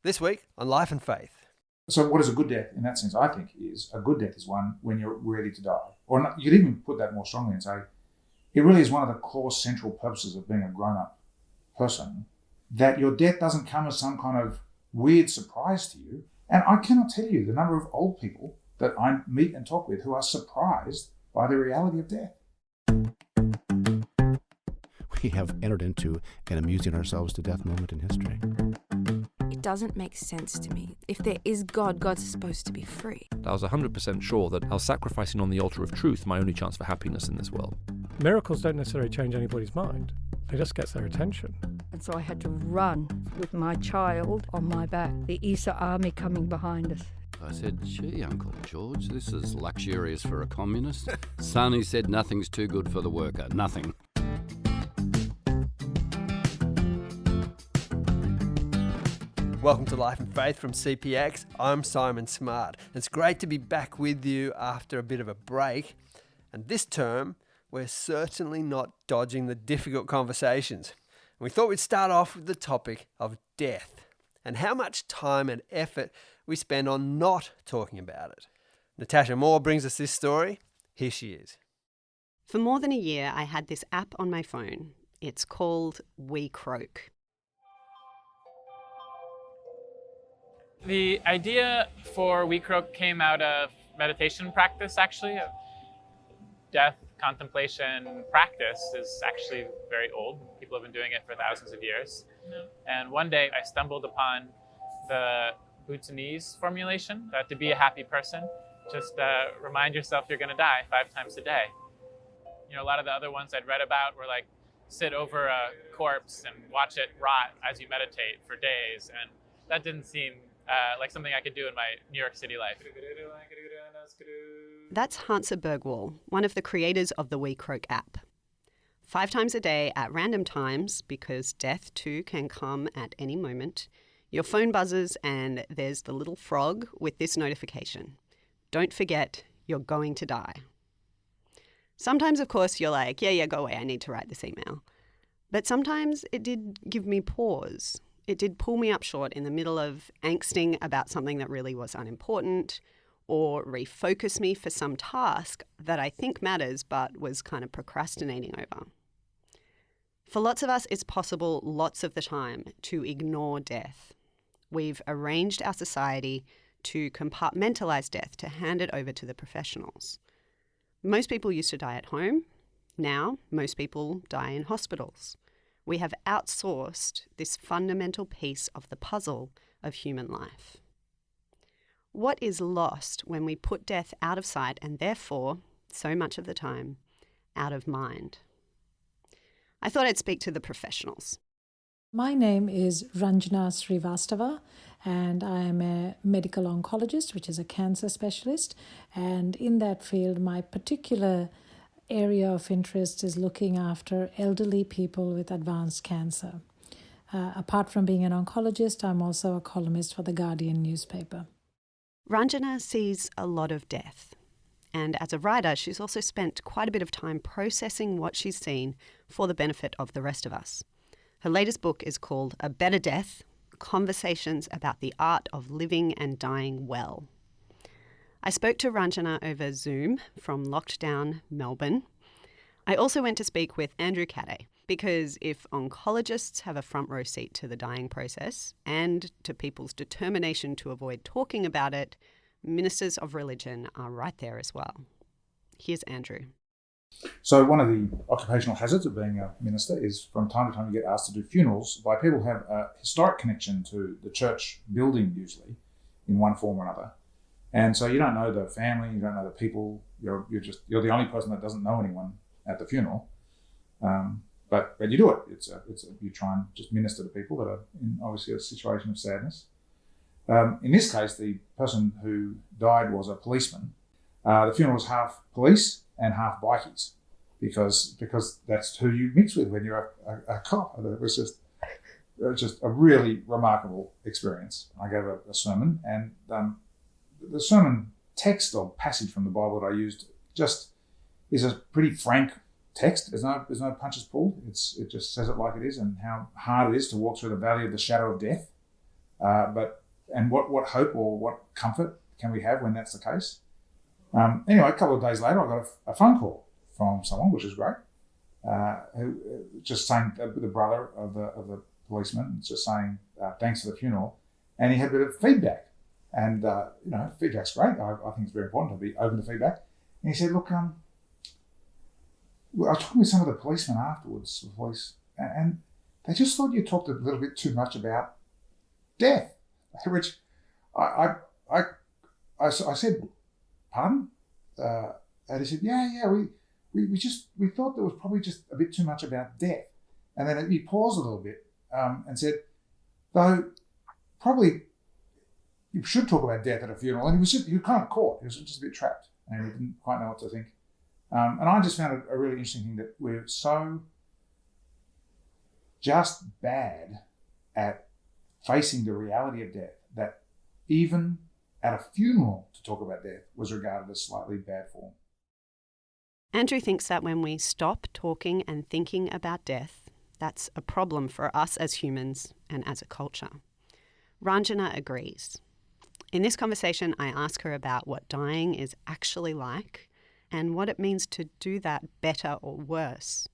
This week on Life and Faith. So what is a good death in that sense, I think, is a good death is one when you're ready to die. Or not, you could even put that more strongly and say, it really is one of the core central purposes of being a grown-up person, that your death doesn't come as some kind of weird surprise to you. And I cannot tell you the number of old people that I meet and talk with who are surprised by the reality of death. We have entered into an amusing ourselves to death moment in history. It doesn't make sense to me. If there is God, God's supposed to be free. I was 100% sure that I was sacrificing on the altar of truth my only chance for happiness in this world. Miracles don't necessarily change anybody's mind. They just get their attention. And so I had to run with my child on my back, the Easter army coming behind us. I said, gee, Uncle George, this is luxurious for a communist. Son, he said, nothing's too good for the worker, nothing. Welcome to Life and Faith from CPX. I'm Simon Smart. It's great to be back with you after a bit of a break. And this term, we're certainly not dodging the difficult conversations. We thought we'd start off with the topic of death and how much time and effort we spend on not talking about it. Natasha Moore brings us this story. Here she is. For more than a year, I had this app on my phone. It's called We Croak. The idea for We Croak came out of meditation practice, actually. Death contemplation practice is actually very old. People have been doing it for thousands of years. And one day I stumbled upon the Bhutanese formulation that to be a happy person, just remind yourself you're going to die 5 times a day. You know, a lot of the other ones I'd read about were like sit over a corpse and watch it rot as you meditate for days. And that didn't seem like something I could do in my New York City life. That's Hansa Bergwall, one of the creators of the We Croak app. 5 times a day at random times, because death too can come at any moment, your phone buzzes and there's the little frog with this notification. Don't forget, you're going to die. Sometimes, of course, you're like, yeah, go away, I need to write this email. But sometimes it did give me pause. It did pull me up short in the middle of angsting about something that really was unimportant, or refocus me for some task that I think matters but was kind of procrastinating over. For lots of us, it's possible lots of the time to ignore death. We've arranged our society to compartmentalize death, to hand it over to the professionals. Most people used to die at home. Now, most people die in hospitals. We have outsourced this fundamental piece of the puzzle of human life. What is lost when we put death out of sight and therefore, so much of the time, out of mind? I thought I'd speak to the professionals. My name is Ranjana Srivastava, and I am a medical oncologist, which is a cancer specialist. And in that field, my particular area of interest is looking after elderly people with advanced cancer. Apart from being an oncologist, I'm also a columnist for the Guardian newspaper. Ranjana sees a lot of death. And as a writer, she's also spent quite a bit of time processing what she's seen for the benefit of the rest of us. Her latest book is called A Better Death: Conversations about the Art of Living and Dying Well. I spoke to Ranjana over Zoom from locked-down Melbourne. I also went to speak with Andrew Katay, because if oncologists have a front row seat to the dying process and to people's determination to avoid talking about it, ministers of religion are right there as well. Here's Andrew. So one of the occupational hazards of being a minister is from time to time you get asked to do funerals by people who have a historic connection to the church building, usually, in one form or another. And so you don't know the family, you don't know the people, you're the only person that doesn't know anyone at the funeral. But you do it. You try and just minister to people that are in obviously a situation of sadness. In this case, the person who died was a policeman. The funeral was half police and half bikies, because that's who you mix with when you're a cop. It was just a really remarkable experience. I gave a sermon, and the sermon text or passage from the Bible that I used just is a pretty frank text. There's no punches pulled. It just says it like it is, and how hard it is to walk through the valley of the shadow of death. And what hope or what comfort can we have when that's the case? Anyway, a couple of days later, I got a phone call from someone, which is great, who just saying, the brother of the policeman, just saying thanks for the funeral, and he had a bit of feedback, and feedback's great. I think it's very important to be open to feedback. And he said, look, I was talking with some of the policemen afterwards, the police, and they just thought you talked a little bit too much about death, which I said, pardon? And he said, yeah, we thought there was probably just a bit too much about death. And then he paused a little bit and said, though probably you should talk about death at a funeral. And he was kind of caught. He was just a bit trapped and he didn't quite know what to think. And I just found it a really interesting thing that we're so just bad at facing the reality of death that even at a funeral to talk about death was regarded as slightly bad form. Andrew thinks that when we stop talking and thinking about death, that's a problem for us as humans and as a culture. Ranjana agrees. In this conversation, I ask her about what dying is actually like and what it means to do that better or worse.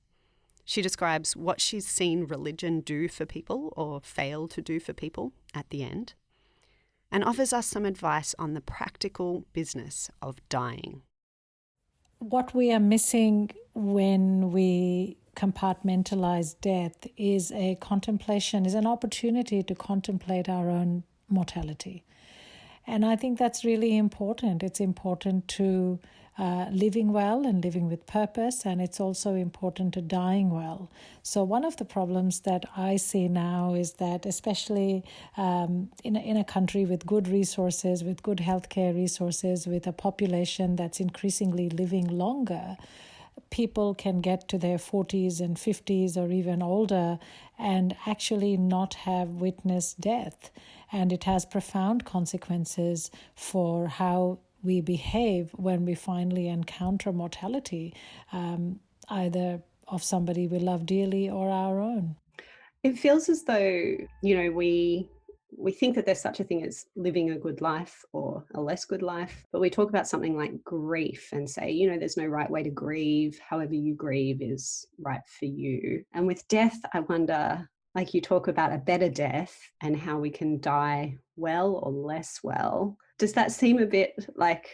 She describes what she's seen religion do for people or fail to do for people at the end, and offers us some advice on the practical business of dying. What we are missing when we compartmentalize death is a contemplation, is an opportunity to contemplate our own mortality. And I think that's really important. It's important to living well and living with purpose, and it's also important to dying well. So one of the problems that I see now is that, especially in a country with good resources, with good healthcare resources, with a population that's increasingly living longer, people can get to their 40s and 50s or even older and actually not have witnessed death. And it has profound consequences for how we behave when we finally encounter mortality, either of somebody we love dearly or our own. It feels as though, we think that there's such a thing as living a good life or a less good life, but we talk about something like grief and say, there's no right way to grieve. However you grieve is right for you. And with death, I wonder, like you talk about a better death and how we can die well or less well. Does that seem a bit like,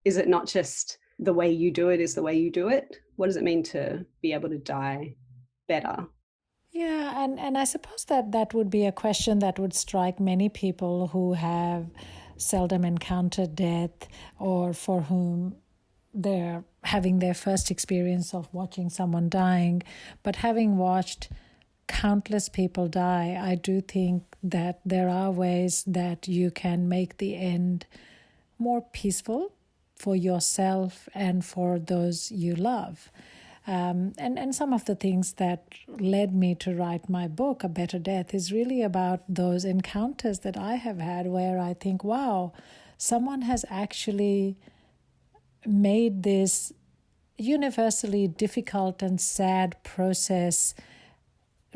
is it not just the way you do it is the way you do it? What does it mean to be able to die better? Yeah, and I suppose that would be a question that would strike many people who have seldom encountered death or for whom they're having their first experience of watching someone dying. But having watched countless people die, I do think that there are ways that you can make the end more peaceful for yourself and for those you love. And some of the things that led me to write my book, A Better Death, is really about those encounters that I have had where I think, wow, someone has actually made this universally difficult and sad process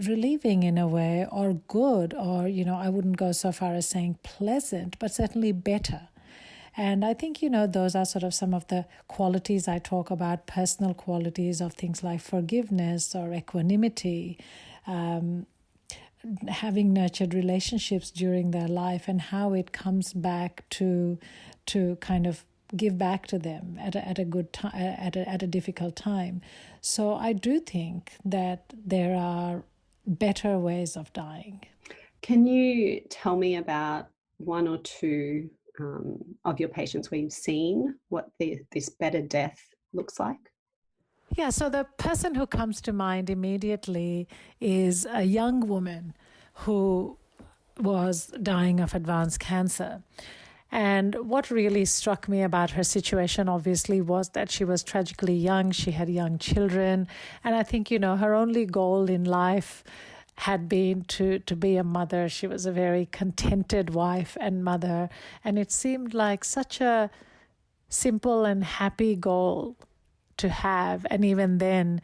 relieving in a way, or good, or, I wouldn't go so far as saying pleasant, but certainly better. And I think, those are sort of some of the qualities I talk about, personal qualities of things like forgiveness or equanimity, having nurtured relationships during their life and how it comes back to kind of give back to them at a good time, at a difficult time. So I do think that there are better ways of dying. Can you tell me about one or two of your patients where you've seen what this better death looks like? Yeah, so the person who comes to mind immediately is a young woman who was dying of advanced cancer. And what really struck me about her situation, obviously, was that she was tragically young. She had young children. And I think, her only goal in life had been to be a mother. She was a very contented wife and mother. And it seemed like such a simple and happy goal to have. And even then,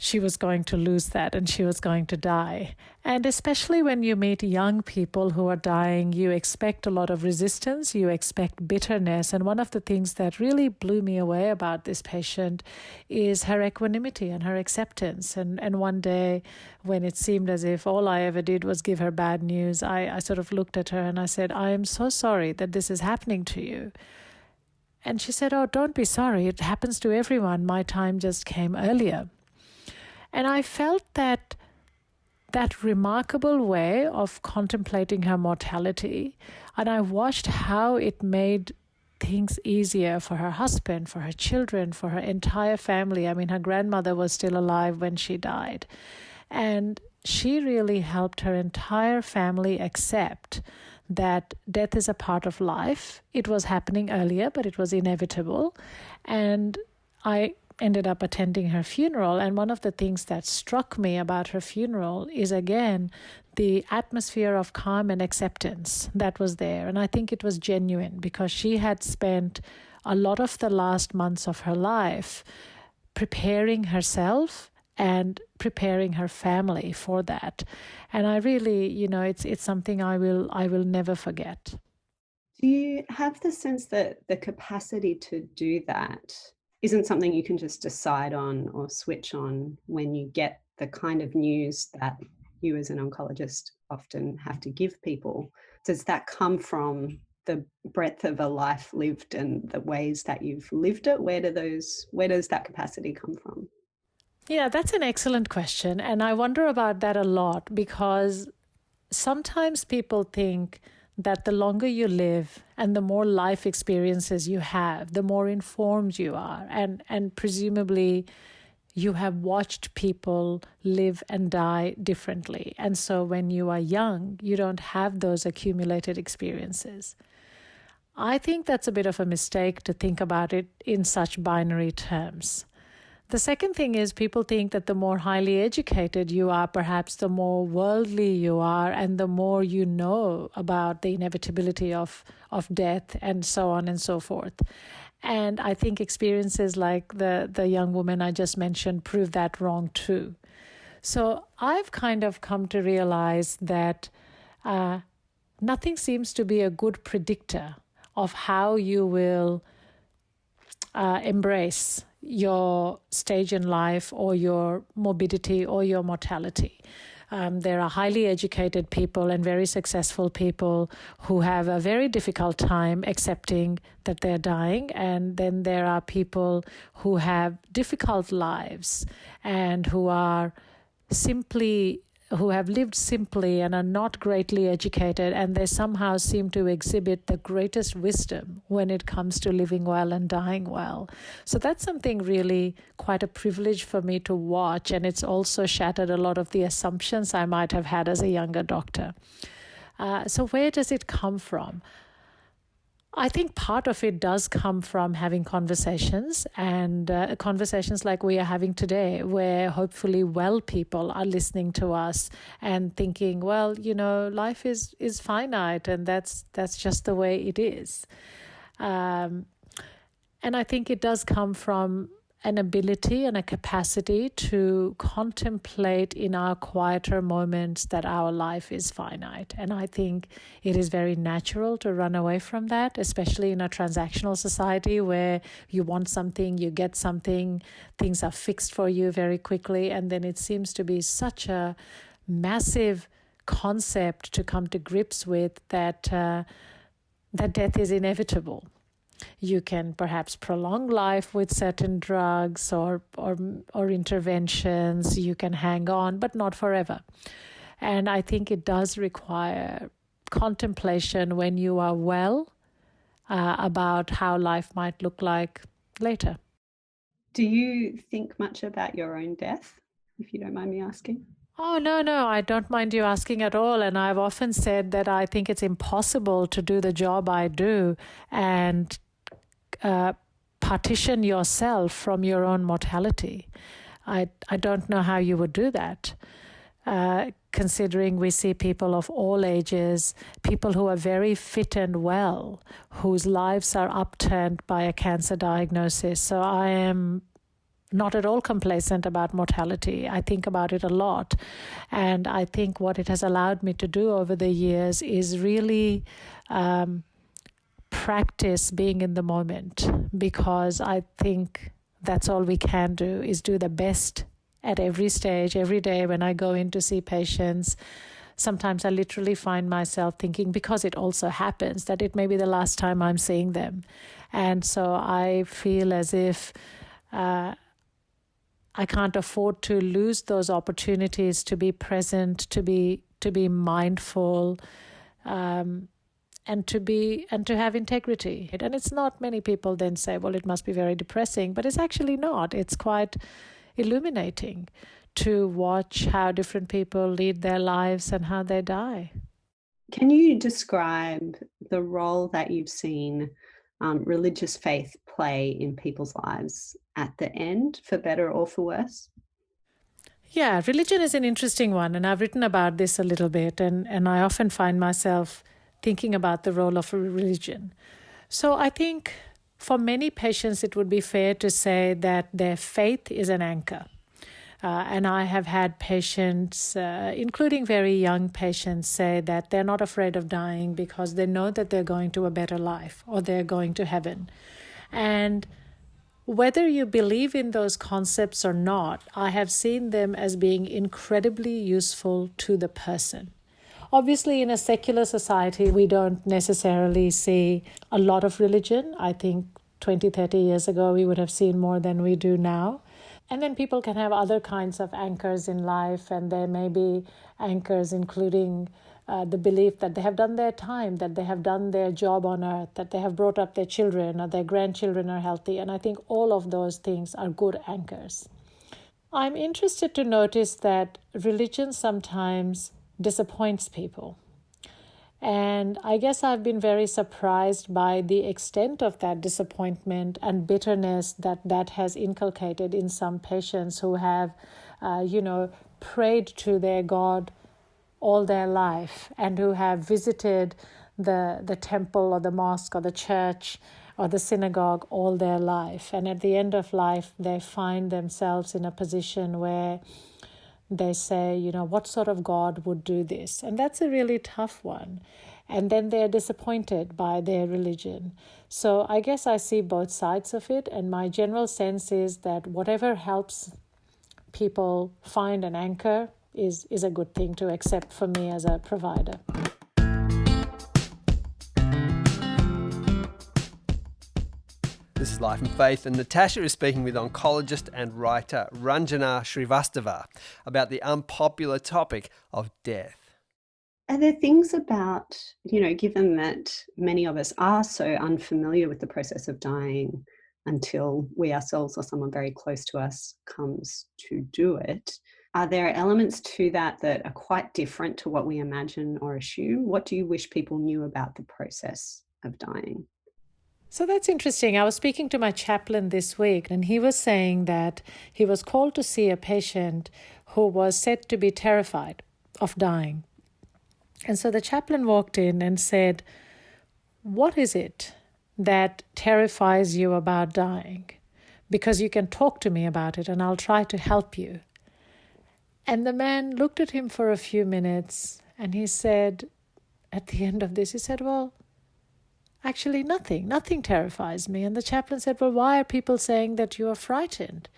she was going to lose that and she was going to die. And especially when you meet young people who are dying, you expect a lot of resistance, you expect bitterness. And one of the things that really blew me away about this patient is her equanimity and her acceptance. And one day when it seemed as if all I ever did was give her bad news, I sort of looked at her and I said, I am so sorry that this is happening to you. And she said, oh, don't be sorry. It happens to everyone. My time just came earlier. And I felt that remarkable way of contemplating her mortality, and I watched how it made things easier for her husband, for her children, for her entire family. I mean, her grandmother was still alive when she died. And she really helped her entire family accept that death is a part of life. It was happening earlier, but it was inevitable. And I ended up attending her funeral, and one of the things that struck me about her funeral is, again, the atmosphere of calm and acceptance that was there. And I think it was genuine because she had spent a lot of the last months of her life preparing herself and preparing her family for that. And I really, it's something I will never forget. Do you have the sense that the capacity to do that isn't something you can just decide on or switch on when you get the kind of news that you as an oncologist often have to give people? Does that come from the breadth of a life lived and the ways that you've lived it? Where does that capacity come from? Yeah, that's an excellent question. And I wonder about that a lot because sometimes people think that the longer you live and the more life experiences you have, the more informed you are. And presumably you have watched people live and die differently. And so when you are young, you don't have those accumulated experiences. I think that's a bit of a mistake to think about it in such binary terms. The second thing is people think that the more highly educated you are, perhaps the more worldly you are and the more you know about the inevitability of death and so on and so forth. And I think experiences like the young woman I just mentioned prove that wrong too. So I've kind of come to realize that nothing seems to be a good predictor of how you will embrace your stage in life or your morbidity or your mortality. There are highly educated people and very successful people who have a very difficult time accepting that they're dying. And then there are people who have difficult lives and who have lived simply and are not greatly educated, and they somehow seem to exhibit the greatest wisdom when it comes to living well and dying well. So that's something really quite a privilege for me to watch, and it's also shattered a lot of the assumptions I might have had as a younger doctor. So where does it come from? I think part of it does come from having conversations and conversations like we are having today, where hopefully well people are listening to us and thinking, well, life is finite and that's just the way it is. And I think it does come from an ability and a capacity to contemplate in our quieter moments that our life is finite. And I think it is very natural to run away from that, especially in a transactional society where you want something, you get something, things are fixed for you very quickly. And then it seems to be such a massive concept to come to grips with that death is inevitable. You can perhaps prolong life with certain drugs or interventions. You can hang on, but not forever. And I think it does require contemplation when you are well about how life might look like later. Do you think much about your own death, if you don't mind me asking? Oh, no, I don't mind you asking at all. And I've often said that I think it's impossible to do the job I do and partition yourself from your own mortality. I don't know how you would do that, considering we see people of all ages, people who are very fit and well, whose lives are upturned by a cancer diagnosis. So I am not at all complacent about mortality. I think about it a lot. And I think what it has allowed me to do over the years is really practice being in the moment, because I think that's all we can do, is do the best at every stage, every day when I go in to see patients. Sometimes I literally find myself thinking, because it also happens, that it may be the last time I'm seeing them. And so I feel as if I can't afford to lose those opportunities to be present, to be mindful, and to have integrity. And it's not, many people then say, well, it must be very depressing, but it's actually not. It's quite illuminating to watch how different people lead their lives and how they die. Can you describe the role that you've seen religious faith play in people's lives at the end, for better or for worse? Yeah, religion is an interesting one, and I've written about this a little bit, and I often find myself thinking about the role of religion. So I think for many patients it would be fair to say that their faith is an anchor. And I have had patients, including very young patients, say that they're not afraid of dying because they know that they're going to a better life or they're going to heaven. And whether you believe in those concepts or not, I have seen them as being incredibly useful to the person. Obviously, in a secular society, we don't necessarily see a lot of religion. I think 20, 30 years ago, we would have seen more than we do now. And then people can have other kinds of anchors in life, and there may be anchors including the belief that they have done their time, that they have done their job on earth, that they have brought up their children or their grandchildren are healthy. And I think all of those things are good anchors. I'm interested to notice that religion sometimes disappoints people. And I guess I've been very surprised by the extent of that disappointment and bitterness that has inculcated in some patients who have, prayed to their God all their life and who have visited the temple or the mosque or the church or the synagogue all their life. And at the end of life, they find themselves in a position where they say, what sort of God would do this? And that's a really tough one. And then they're disappointed by their religion. So I guess I see both sides of it. And my general sense is that whatever helps people find an anchor is a good thing to accept for me as a provider. This is Life and Faith, and Natasha is speaking with oncologist and writer Ranjana Srivastava about the unpopular topic of death. Are there things about, given that many of us are so unfamiliar with the process of dying until we ourselves or someone very close to us comes to do it, are there elements to that are quite different to what we imagine or assume? What do you wish people knew about the process of dying? So that's interesting. I was speaking to my chaplain this week, and he was saying that he was called to see a patient who was said to be terrified of dying. And so the chaplain walked in and said, "What is it that terrifies you about dying? Because you can talk to me about it and I'll try to help you." And the man looked at him for a few minutes and he said, at the end of this, he said, "Well, actually nothing terrifies me." And the chaplain said, "Well, why are people saying that you are frightened?"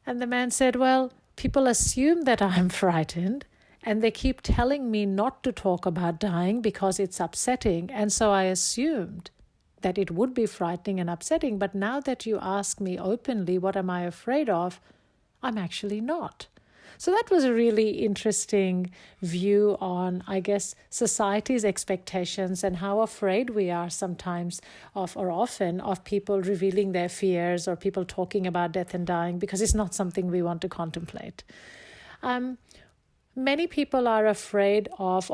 And the man said, "Well, people assume that I'm frightened and they keep telling me not to talk about dying because it's upsetting. And so I assumed that it would be frightening and upsetting. But now that you ask me openly, what am I afraid of? I'm actually not." So that was a really interesting view on, I guess, society's expectations and how afraid we are sometimes or often of people revealing their fears or people talking about death and dying, because it's not something we want to contemplate. Many people are afraid of,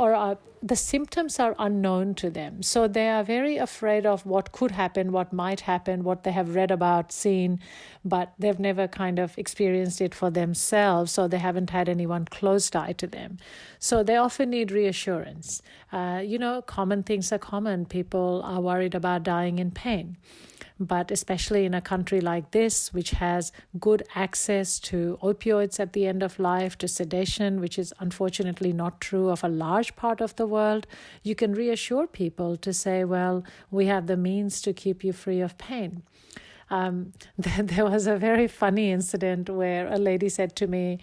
the symptoms are unknown to them. So they are very afraid of what could happen, what might happen, what they have read about, seen, but they've never kind of experienced it for themselves, so they haven't had anyone close die to them. So they often need reassurance. Common things are common. People are worried about dying in pain. but especially in a country like this, which has good access to opioids at the end of life, to sedation, which is unfortunately not true of a large part of the world, you can reassure people to say, well, we have the means to keep you free of pain. There was a very funny incident where a lady said to me,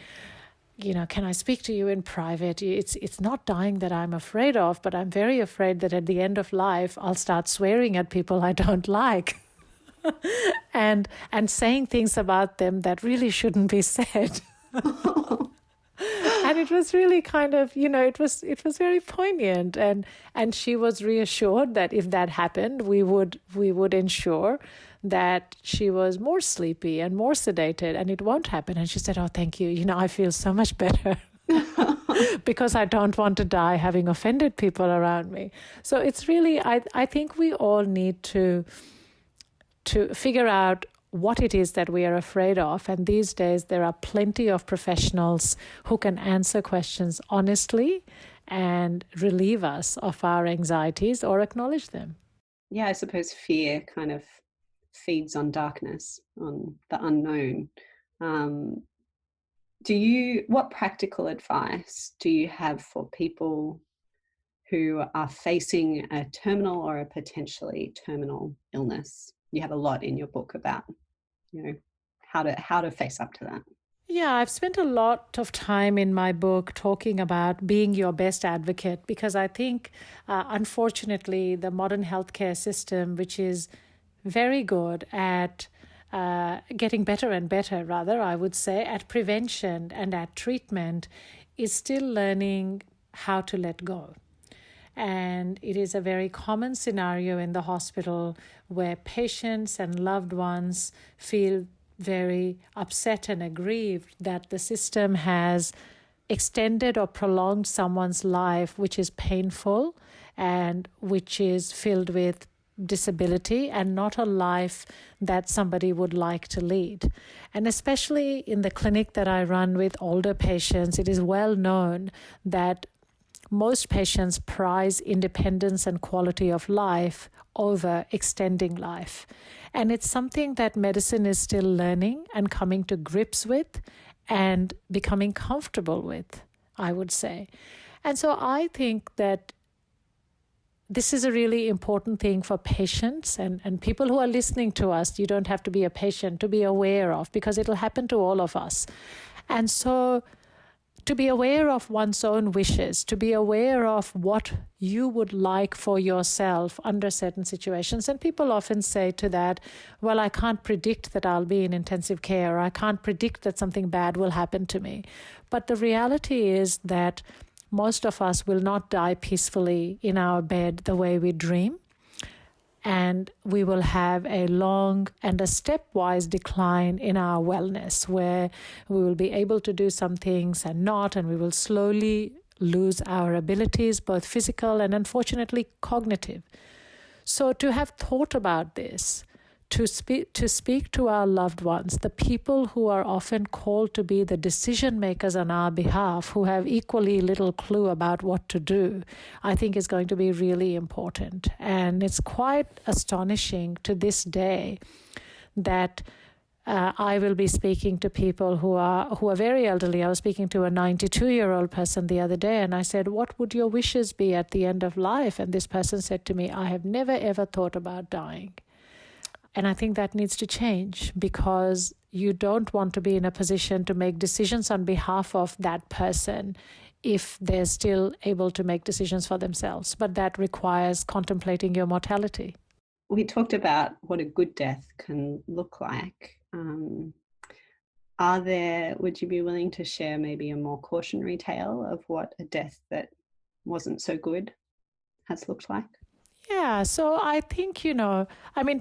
can I speak to you in private? It's not dying that I'm afraid of, but I'm very afraid that at the end of life, I'll start swearing at people I don't like and saying things about them that really shouldn't be said. And it was really kind of, it was very poignant. And she was reassured that if that happened, we would ensure that she was more sleepy and more sedated, and it won't happen. And she said, oh, thank you. I feel so much better because I don't want to die having offended people around me. So it's really, I think we all need to figure out what it is that we are afraid of. And these days, there are plenty of professionals who can answer questions honestly and relieve us of our anxieties or acknowledge them. Yeah, I suppose fear kind of feeds on darkness, on the unknown. What practical advice do you have for people who are facing a terminal or a potentially terminal illness? You have a lot in your book about, how to face up to that. Yeah, I've spent a lot of time in my book talking about being your best advocate, because I think, unfortunately, the modern healthcare system, which is very good at getting better and better, rather, I would say, at prevention and at treatment, is still learning how to let go. And it is a very common scenario in the hospital where patients and loved ones feel very upset and aggrieved that the system has extended or prolonged someone's life, which is painful and which is filled with disability and not a life that somebody would like to lead. And especially in the clinic that I run with older patients, it is well known that most patients prize independence and quality of life over extending life. And it's something that medicine is still learning and coming to grips with and becoming comfortable with, I would say. And so I think that this is a really important thing for patients and people who are listening to us. You don't have to be a patient to be aware of, because it'll happen to all of us. And so to be aware of one's own wishes, to be aware of what you would like for yourself under certain situations. And people often say to that, well, I can't predict that I'll be in intensive care, or I can't predict that something bad will happen to me. But the reality is that most of us will not die peacefully in our bed the way we dream. And we will have a long and a stepwise decline in our wellness, where we will be able to do some things and not, and we will slowly lose our abilities, both physical and unfortunately cognitive. So to have thought about this, to speak to our loved ones, the people who are often called to be the decision makers on our behalf, who have equally little clue about what to do, I think is going to be really important. And it's quite astonishing to this day that I will be speaking to people who are very elderly. I was speaking to a 92-year-old person the other day, and I said, what would your wishes be at the end of life? And this person said to me, I have never ever thought about dying. And I think that needs to change, because you don't want to be in a position to make decisions on behalf of that person if they're still able to make decisions for themselves. But that requires contemplating your mortality. We talked about what a good death can look like. Would you be willing to share maybe a more cautionary tale of what a death that wasn't so good has looked like? Yeah, so I think,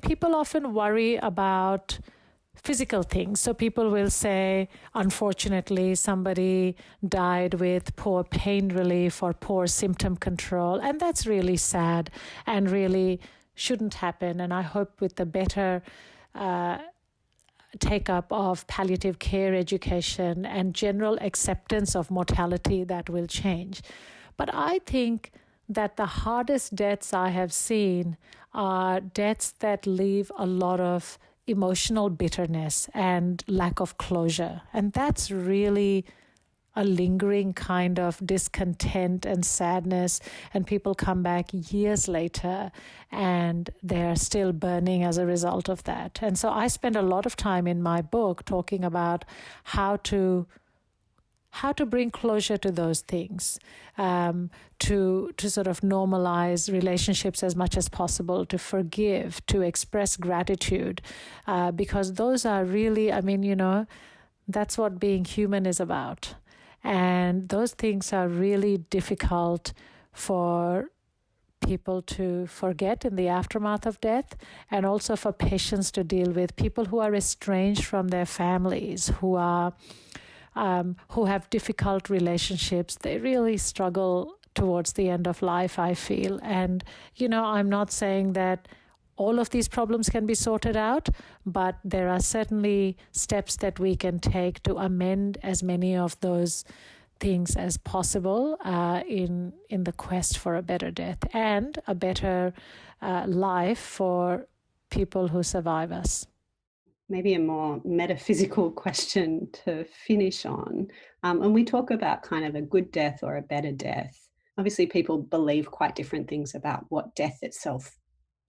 people often worry about physical things. So people will say, unfortunately, somebody died with poor pain relief or poor symptom control. And that's really sad and really shouldn't happen. And I hope with the better take-up of palliative care education and general acceptance of mortality, that will change. But I think that the hardest deaths I have seen are deaths that leave a lot of emotional bitterness and lack of closure. And that's really a lingering kind of discontent and sadness, and people come back years later and they're still burning as a result of that. And so I spend a lot of time in my book talking about how to bring closure to those things, to sort of normalize relationships as much as possible, to forgive, to express gratitude, because those are really, that's what being human is about. And those things are really difficult for people to forget in the aftermath of death, and also for patients to deal with. People who are estranged from their families, who have difficult relationships, they really struggle towards the end of life, I feel. And, I'm not saying that all of these problems can be sorted out, but there are certainly steps that we can take to amend as many of those things as possible in the quest for a better death and a better life for people who survive us. Maybe a more metaphysical question to finish on. When we talk about kind of a good death or a better death, obviously people believe quite different things about what death itself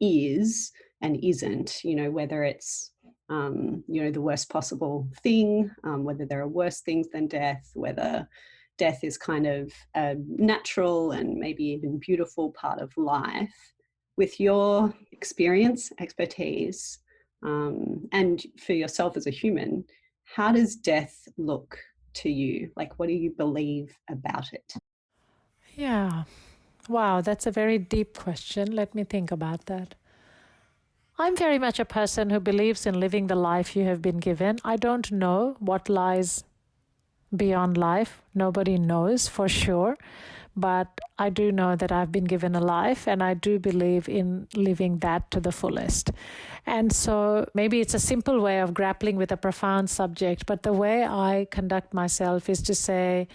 is and isn't, whether it's, the worst possible thing, whether there are worse things than death, whether death is kind of a natural and maybe even beautiful part of life. With your experience, expertise, and for yourself as a human, how does death look to you? Like, what do you believe about it? Yeah. Wow, that's a very deep question. Let me think about that. I'm very much a person who believes in living the life you have been given. I don't know what lies beyond life. Nobody knows for sure. But I do know that I've been given a life, and I do believe in living that to the fullest. And so maybe it's a simple way of grappling with a profound subject, but the way I conduct myself is to say,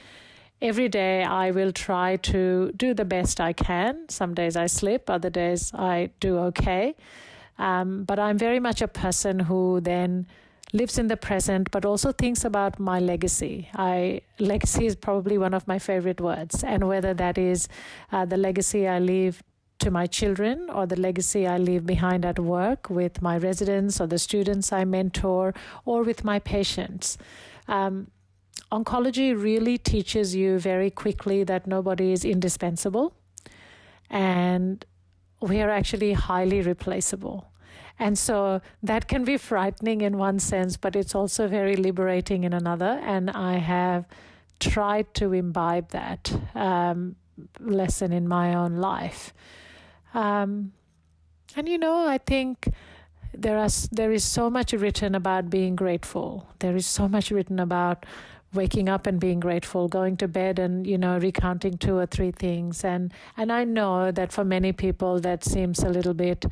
every day I will try to do the best I can. Some days I slip, other days I do okay. But I'm very much a person who then lives in the present, but also thinks about my legacy. Legacy is probably one of my favorite words, and whether that is the legacy I leave to my children or the legacy I leave behind at work with my residents or the students I mentor or with my patients. Oncology really teaches you very quickly that nobody is indispensable, and we are actually highly replaceable. And so that can be frightening in one sense, but it's also very liberating in another. And I have tried to imbibe that lesson in my own life. And I think there is so much written about being grateful. There is so much written about waking up and being grateful, going to bed and, recounting 2 or 3 things. And I know that for many people that seems a little bit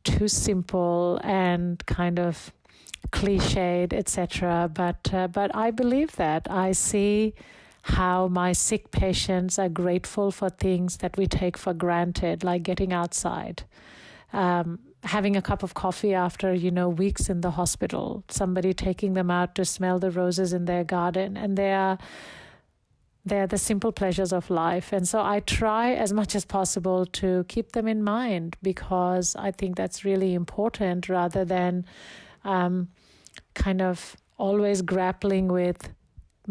too simple and kind of cliched, etc. But I believe that. I see how my sick patients are grateful for things that we take for granted, like getting outside, having a cup of coffee after, weeks in the hospital, somebody taking them out to smell the roses in their garden, and they're the simple pleasures of life. And so I try as much as possible to keep them in mind, because I think that's really important, rather than kind of always grappling with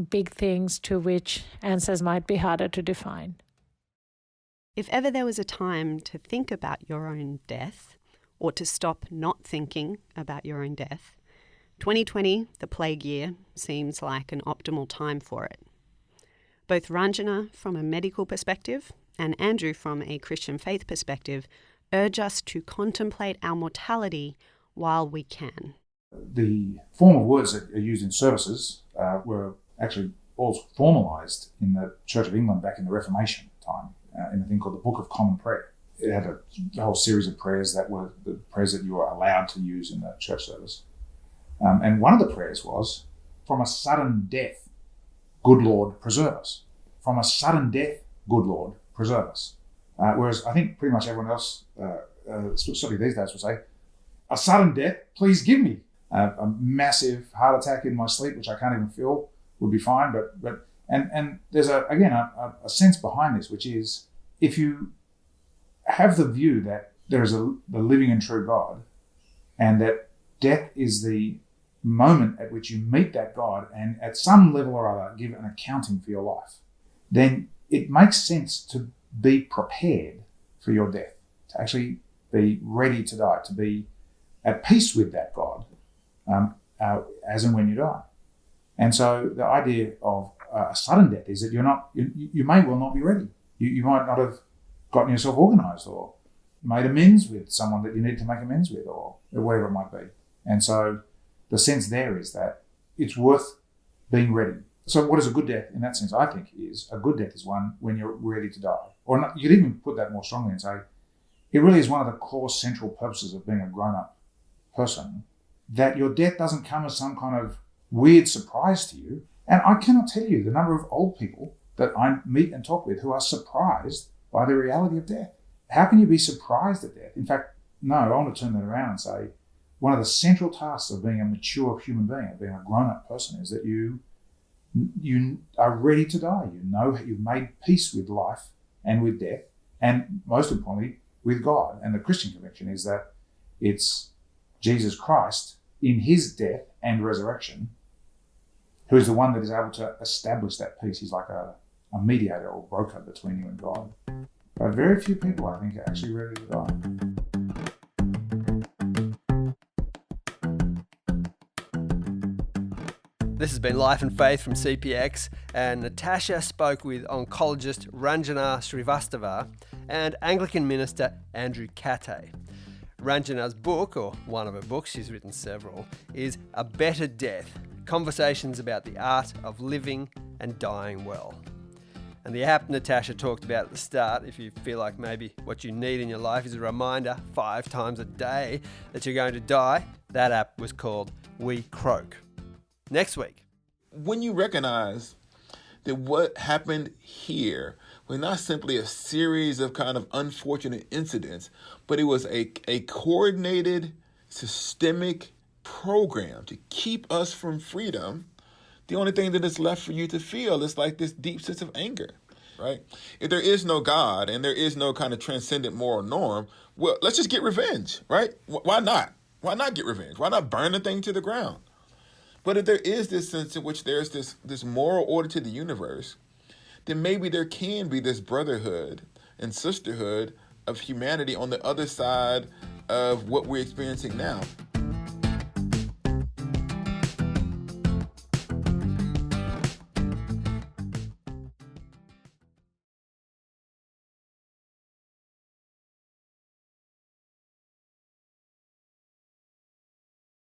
big things to which answers might be harder to define. If ever there was a time to think about your own death, or to stop not thinking about your own death, 2020, the plague year, seems like an optimal time for it. Both Ranjana, from a medical perspective, and Andrew, from a Christian faith perspective, urge us to contemplate our mortality while we can. The form of words that are used in services were actually all formalised in the Church of England back in the Reformation time, in a thing called the Book of Common Prayer. It had a whole series of prayers that were the prayers that you were allowed to use in the church service. And one of the prayers was, "From a sudden death, good Lord, preserve us." From a sudden death, good Lord, preserve us. Whereas I think pretty much everyone else, certainly these days, will say, a sudden death, please give me. A massive heart attack in my sleep, which I can't even feel, would be fine. But there's a sense behind this, which is if you have the view that there is the living and true God, and that death is the moment at which you meet that God and at some level or other give an accounting for your life, then it makes sense to be prepared for your death, to actually be ready to die, to be at peace with that God as and when you die. And so the idea of a sudden death is that you may well not be ready. You might not have gotten yourself organised or made amends with someone that you need to make amends with or whatever it might be. And so the sense there is that it's worth being ready. So what is a good death in that sense, I think, is a good death is one when you're ready to die. Or not, you could even put that more strongly and say it really is one of the core central purposes of being a grown-up person, that your death doesn't come as some kind of weird surprise to you. And I cannot tell you the number of old people that I meet and talk with who are surprised by the reality of death. How can you be surprised at death? In fact, no, I want to turn that around and say one of the central tasks of being a mature human being, of being a grown-up person, is that you are ready to die. You know you've made peace with life and with death, and most importantly, with God. And the Christian conviction is that it's Jesus Christ in his death and resurrection who is the one that is able to establish that peace. He's like a mediator or broker between you and God. But very few people, I think, are actually ready to die. This has been Life and Faith from CPX, and Natasha spoke with oncologist Ranjana Srivastava and Anglican minister Andrew Katay. Ranjana's book, or one of her books, she's written several, is A Better Death, Conversations about the Art of Living and Dying Well. And the app Natasha talked about at the start, if you feel like maybe what you need in your life is a reminder 5 times a day that you're going to die, that app was called We Croak. Next week. When you recognize that what happened here was not simply a series of kind of unfortunate incidents, but it was a coordinated, systemic program to keep us from freedom, the only thing that is left for you to feel is like this deep sense of anger, right? If there is no God and there is no kind of transcendent moral norm, well, let's just get revenge, right? Why not? Why not get revenge? Why not burn the thing to the ground? But if there is this sense in which there's this moral order to the universe, then maybe there can be this brotherhood and sisterhood of humanity on the other side of what we're experiencing now.